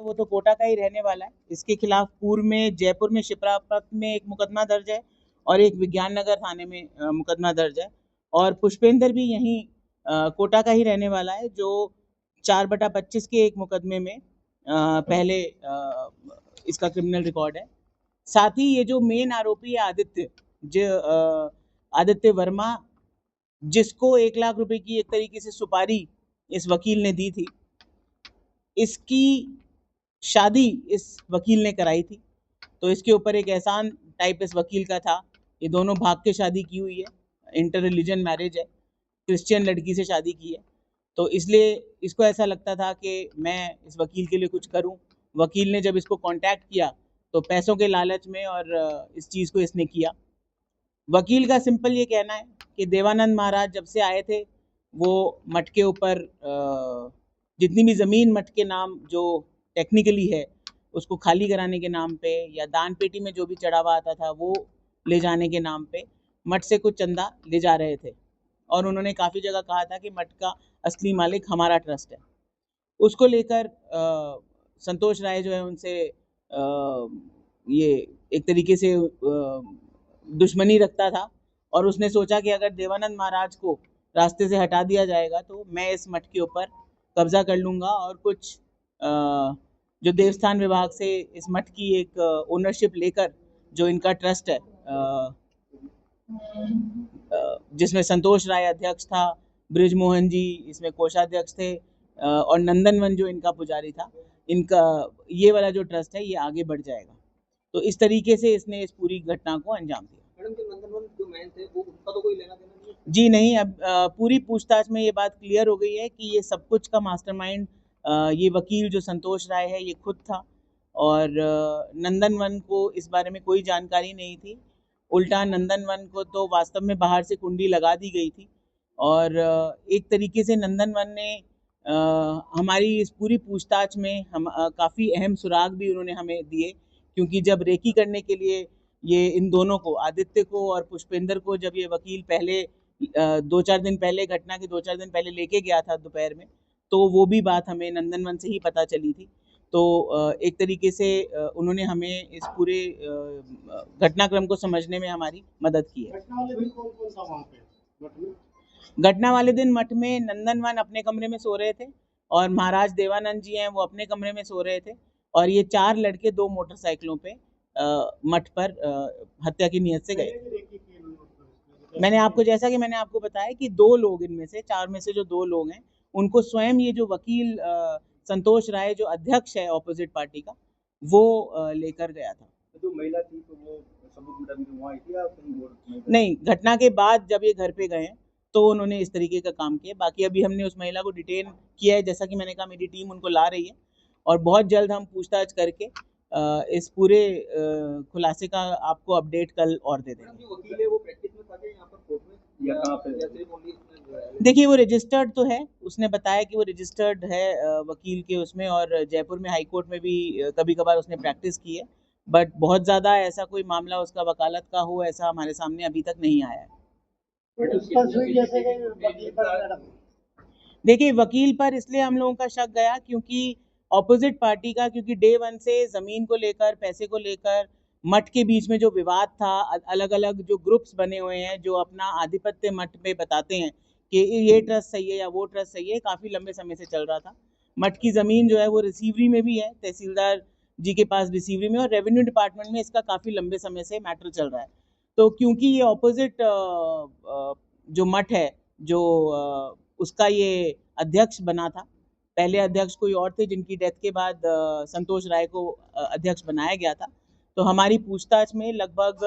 वो तो कोटा का ही रहने वाला है। इसके खिलाफ पूर्व में जयपुर में शिप्रापत में एक मुकदमा दर्ज है और एक विज्ञान नगर थाने में मुकदमा दर्ज है। और पुष्पेंद्र भी यहीं कोटा का ही रहने वाला है, जो 4/25 के एक मुकदमे में पहले इसका क्रिमिनल रिकॉर्ड है। साथ ही ये जो मेन आरोपी है आदित्य वर्मा, जिसको 1 लाख रुपए की एक तरीके से सुपारी इस वकील ने दी थी, इसकी शादी इस वकील ने कराई थी। तो इसके ऊपर एक एहसान टाइप इस वकील का था। ये दोनों भाग के शादी की हुई है, इंटर रिलीजन मैरिज है, क्रिश्चियन लड़की से शादी की है। तो इसलिए इसको ऐसा लगता था कि मैं इस वकील के लिए कुछ करूं। वकील ने जब इसको कांटेक्ट किया तो पैसों के लालच में और इस चीज़ को इसने किया। वकील का सिंपल ये कहना है कि देवानंद महाराज जब से आए थे, वो मठ के ऊपर जितनी भी ज़मीन मठ के नाम जो टेक्निकली है उसको खाली कराने के नाम पे, या दान पेटी में जो भी चढ़ावा आता था वो ले जाने के नाम पे मठ से कुछ चंदा ले जा रहे थे। और उन्होंने काफ़ी जगह कहा था कि मठ का असली मालिक हमारा ट्रस्ट है। उसको लेकर संतोष राय जो है उनसे ये एक तरीके से दुश्मनी रखता था, और उसने सोचा कि अगर देवानंद महाराज को रास्ते से हटा दिया जाएगा तो मैं इस मठ के ऊपर कब्जा कर लूँगा और कुछ जो देवस्थान विभाग से इस मठ की एक ओनरशिप लेकर जो इनका ट्रस्ट है, जिसमें संतोष राय अध्यक्ष था, ब्रिजमोहन जी इसमें कोषाध्यक्ष थे, और नंदनवन जो इनका पुजारी था, इनका ये वाला जो ट्रस्ट है ये आगे बढ़ जाएगा। तो इस तरीके से इसने इस पूरी घटना को अंजाम दिया। मैडम, जो नंदनवन जो मैन थे वो उनका तो कोई लेना देना नहीं है? जी नहीं, अब पूरी पूछताछ में ये बात क्लियर हो गई है कि ये सब कुछ का मास्टरमाइंड ये वकील जो संतोष राय है ये खुद था, और नंदनवन को इस बारे में कोई जानकारी नहीं थी। उल्टा नंदनवन को तो वास्तव में बाहर से कुंडी लगा दी गई थी, और एक तरीके से नंदनवन ने हमारी इस पूरी पूछताछ में काफ़ी अहम सुराग भी उन्होंने हमें दिए, क्योंकि जब रेकी करने के लिए ये इन दोनों को, आदित्य को और पुष्पेंद्र को, जब ये वकील पहले 2-4 दिन पहले, घटना के 2-4 दिन पहले लेके गया था दोपहर में, तो वो भी बात हमें नंदनवन से ही पता चली थी। तो एक तरीके से उन्होंने हमें इस पूरे घटनाक्रम को समझने में हमारी मदद की है। घटना वाले दिन मठ में नंदनवन अपने कमरे में सो रहे थे और महाराज देवानंद जी हैं वो अपने कमरे में सो रहे थे, और ये 4 लड़के 2 मोटरसाइकिलों पे मठ पर हत्या की नीयत से गए। मैंने आपको बताया कि 2 लोग इनमें से, 4 में से जो 2 लोग हैं, उनको स्वयं ये जो वकील संतोष राय जो अध्यक्ष है ऑपोजिट पार्टी का, वो लेकर गया था। जो महिला थी तो वो सबूत वहाँ आई थी या नहीं? घटना के बाद जब ये घर पे गए तो उन्होंने इस तरीके का काम किया। बाकी अभी हमने उस महिला को डिटेन किया है, जैसा कि मैंने कहा मेरी टीम उनको ला रही है, और बहुत जल्द हम पूछताछ करके इस पूरे खुलासे का आपको अपडेट कल और दे देंगे। देखिए, वो रजिस्टर्ड तो है, उसने बताया कि वो रजिस्टर्ड है वकील के उसमें, और जयपुर में हाई कोर्ट में भी कभी कभार उसने प्रैक्टिस की है, बट बहुत ज़्यादा ऐसा कोई मामला उसका वकालत का हो ऐसा हमारे सामने अभी तक नहीं आया है। देखिए, वकील पर इसलिए हम लोगों का शक गया क्योंकि ऑपोजिट पार्टी का, क्योंकि डे 1 से ज़मीन को लेकर, पैसे को लेकर, मठ के बीच में जो विवाद था, अलग अलग जो ग्रुप्स बने हुए हैं जो अपना आधिपत्य मठ में बताते हैं कि ये ट्रस्ट सही है या वो ट्रस्ट सही है, काफ़ी लंबे समय से चल रहा था। मठ की ज़मीन जो है वो रिसीवरी में भी है, तहसीलदार जी के पास रिसीवरी में, और रेवेन्यू डिपार्टमेंट में इसका काफ़ी लंबे समय से मैटर चल रहा है। तो क्योंकि ये ऑपोजिट जो मठ है, जो उसका ये अध्यक्ष बना था, पहले अध्यक्ष कोई और थे जिनकी डेथ के बाद संतोष राय को अध्यक्ष बनाया गया था। तो हमारी पूछताछ में लगभग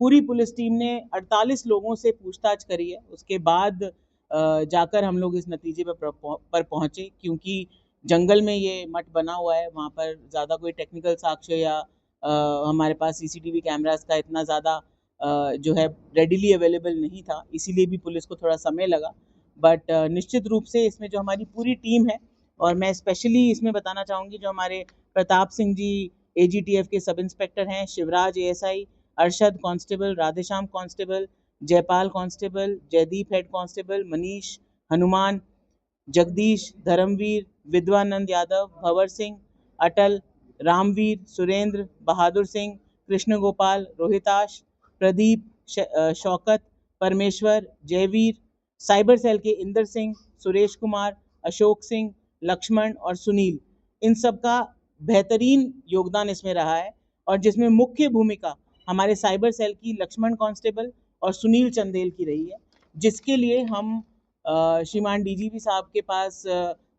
पूरी पुलिस टीम ने 48 लोगों से पूछताछ करी है, उसके बाद जाकर हम लोग इस नतीजे पर पहुँचे, क्योंकि जंगल में ये मठ बना हुआ है, वहाँ पर ज़्यादा कोई टेक्निकल साक्ष्य या हमारे पास सीसीटीवी कैमरास का इतना ज़्यादा जो है रेडिली अवेलेबल नहीं था, इसीलिए भी पुलिस को थोड़ा समय लगा। बट निश्चित रूप से इसमें जो हमारी पूरी टीम है, और मैं स्पेशली इसमें बताना चाहूँगी जो हमारे प्रताप सिंह जी AGTF के सब इंस्पेक्टर हैं, Shivraj ASI, Arshad constable, Radheshyam constable, Jaipal constable, Jaideep head constable, Manish, Hanuman, Jagdish, Dharamvir, Vidwanand Yadav, Bhanwar Singh, Atal, Ramvir, Surendra, Bahadur Singh, Krishna Gopal, Rohitash, Pradeep, Shaukat, Parmeshwar, Jaivir, cyber cell के इंदर सिंह, सुरेश कुमार, अशोक सिंह, लक्ष्मण और सुनील, इन सब का बेहतरीन योगदान इसमें रहा है और जिसमें मुख्य भूमिका हमारे साइबर सेल की लक्ष्मण कांस्टेबल और सुनील चंदेल की रही है, जिसके लिए हम श्रीमान डीजीपी साहब के पास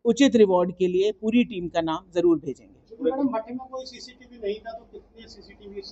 उचित रिवॉर्ड के लिए पूरी टीम का नाम जरूर भेजेंगे। मैडम, भट्टे में कोई सीसीटीवी नहीं था तो कितने सीसीटीवी